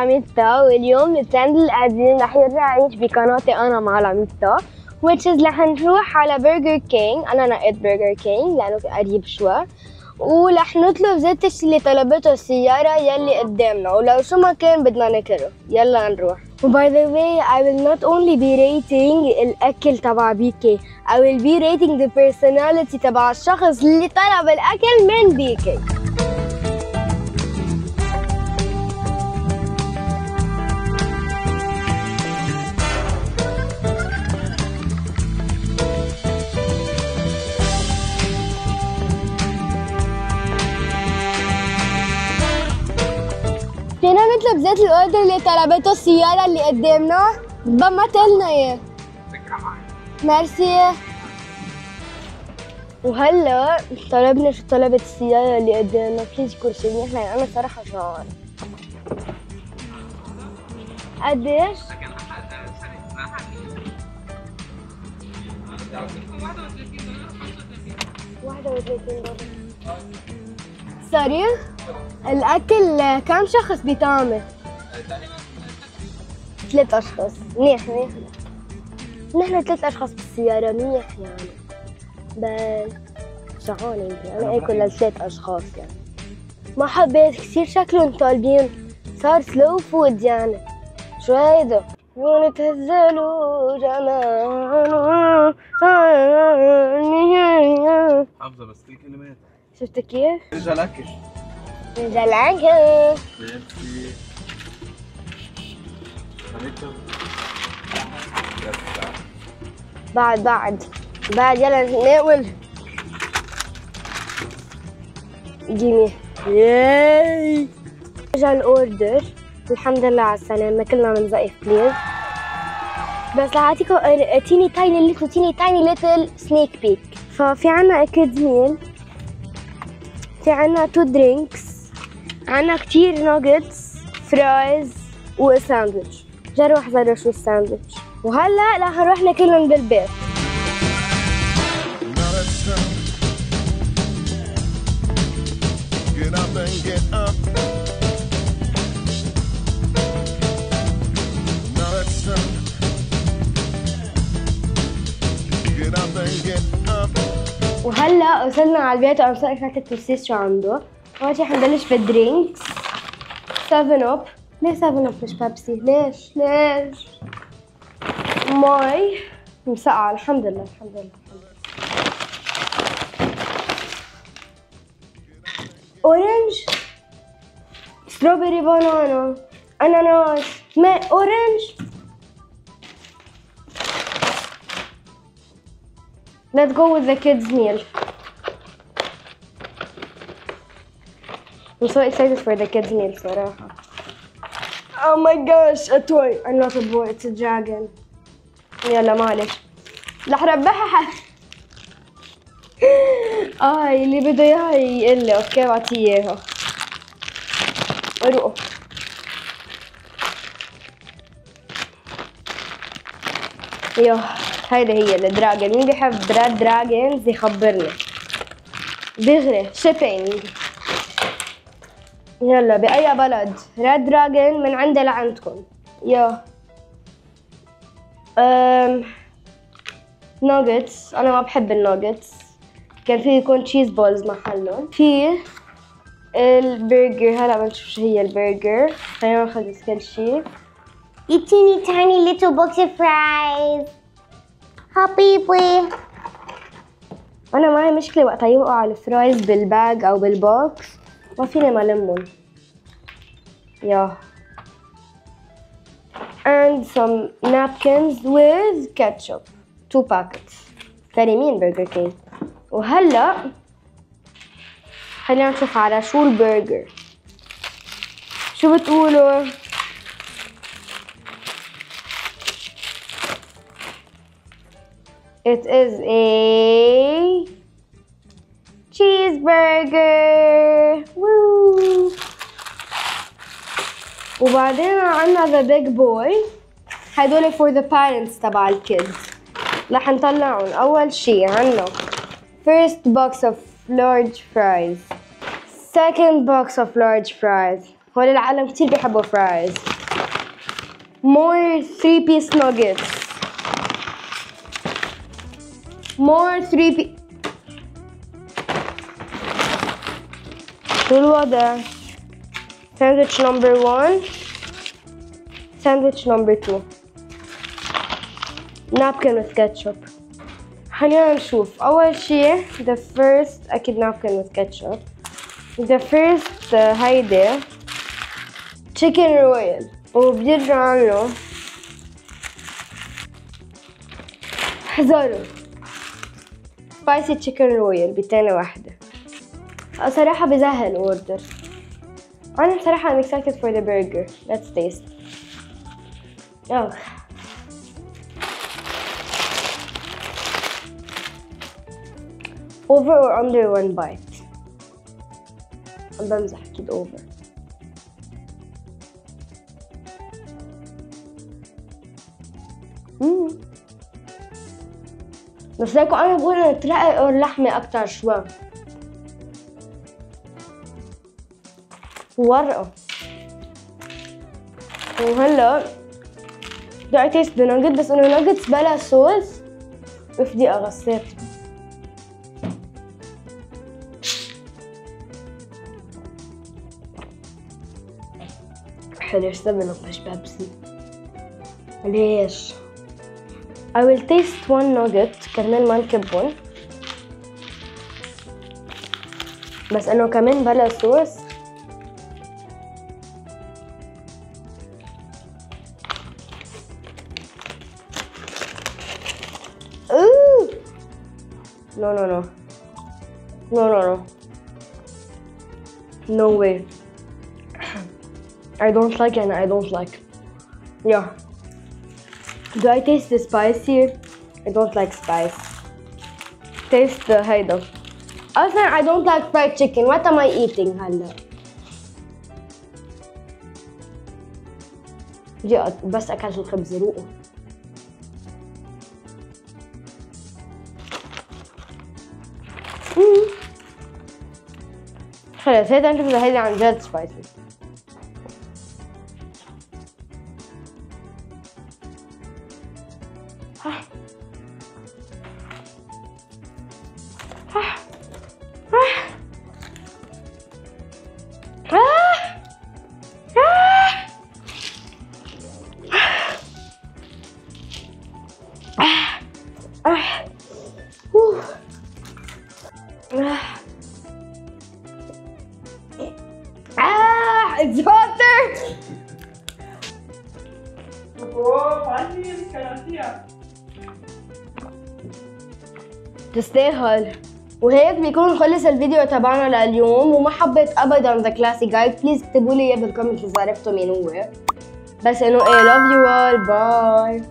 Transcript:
العميدتا، واليوم الترند القديم رح يرجع يعيش بقناتي أنا مع العميدتا، which is رح نروح على برجر كينج. أنا نقيت برجر كينج لأنه قريب شوي، ورح نطلب زيت الشي اللي طلبته السيارة يلي قدامنا، ولو شو ما كان بدنا ناكله. يلا نروح. وباي ذا واي I will not only be rating الأكل تبع بيكي، I will be rating the personality تبع الشخص اللي طلب الأكل من بيكي. فينا نطلب زيت الاوردر اللي طلبته السيارة اللي قدامنا؟ ضمت لنا اياه. ميرسي. وهلا طلبنا شو طلبت السيارة اللي قدامنا، بليز كل شيء منيح لأن أنا صراحة جوعانة. قديش؟ 31 دولار. سوري؟ الأكل كم شخص بيتعمل؟ 3 أشخاص. منيح منيح. نحن 3 أشخاص بالسيارة، منيح يعني. بس جوعانة يمكن أنا آكل ل3 أشخاص يعني. ما حبيت كثير شكلهم طالبين، صار سلو فود يعني. شو هيدا؟ ونتهزلوا جماعنا. حافظة بس الكلمات. شفت كيف؟ رجلك رجلك. ميرسي. بعد يلا ناكل. جيمي ياي. اجا الاوردر، الحمد لله على السلامة، كلنا بنزقف بليز. بس رح اعطيكم تيني تايني ليتل سنيك بيك. ففي عنا اكيد ميل، في عنا 2 درينكس، عنا كتير ناجتس، فرايز وساندويتش. جربوا احذروا شو الساندويتش. وهلا رح نروح ناكلهم بالبيت. وهلا وصلنا على البيت وعم سأل فاتت التوسيس شو عنده. أول شي حنبلش بالدرينكس. 7 أب. ليه 7 أب مش بيبسي؟ ليش؟ ماي مسقعة. الحمد لله. أورنج، ستروبري، بانانا، أناناس، أورنج. Let's go with the kids meal. I'm so excited for the kids meal صراحة. Oh my gosh, a toy. I'm not a boy, it's a dragon. يلا معلش. رح ربحها. اللي بده اياها يقول لي اوكي بعطيه اياها. روقوا. هيدا هي الدراجون. مين بيحب ريد دراجونز يخبرني دغري. شيبينج. يلا بأي بلد ريد دراجون من عندي لعندكم. ناجتس. انا ما بحب الناجتس، كان فيه يكون تشيز بولز محلهم. في البرجر. هلا بنشوف شو هي البرجر. خلينا ناخذ كل شيء. A teeny tiny little box of fries. حبيبي انا معي مشكله وقت يوقع الفرايز بالباج او بالبوكس ما فيني ما لمهم. and some napkins with ketchup. 2 packets. very mean Burger King. وهلا خلينا نشوف على شو البرجر. شو بتقولوا؟ It is a cheeseburger. Woo! وبعدين عنا the big boy. هدول for the parents تبع الكيدز. رح نطلعهم. أول شي عنا first box of large fries. second box of large fries. هول العالم كتير بيحبوا fries. more 3-piece nuggets. more 3-piece. شو الوضع؟ sandwich number 1 sandwich number 2 napkin with ketchup. خلينا نشوف. أول شي the first أكيد napkin with ketchup. the first هيدي chicken royal وبيرجع له احذروا spicy chicken royal بتاني واحدة. صراحة بزهل اوردر. أنا بصراحة I'm excited for the burger. Let's taste. Oh. Over or under 1 bite. عم بمزح أكيد over. بس ليكو أنا بقول إنه ترقق اللحمة أكتر شوي. ورقة. وهلا بدي أتيست the nugget بس إنه nuggets بلا صوص. أوف دقيقة غصيت. حلو 7 مش بيبسي. ليش؟ I will taste 1 nugget كرمال ما نكبهم بس انه كمان بلا صوص. اوه no no no no no no no way. I don't like and I don't like. Yeah. Do I taste the spicy? I don't like spice. Taste the هيدا. أصلاً I don't like fried chicken. What am I eating هلا؟ جاءت بس أكلت الخبز روقه. خلاص هيدا نشوف إذا هيدا عن جد spicy. It's hotter. تستاهل. وهيك بيكون خلص الفيديو تبعنا لليوم وما حبيت ابدا ذا كلاسي جايد. بليز اكتبوا لي اياه بالكومنت اذا عرفتوا مين هو. بس انه love you all. باي.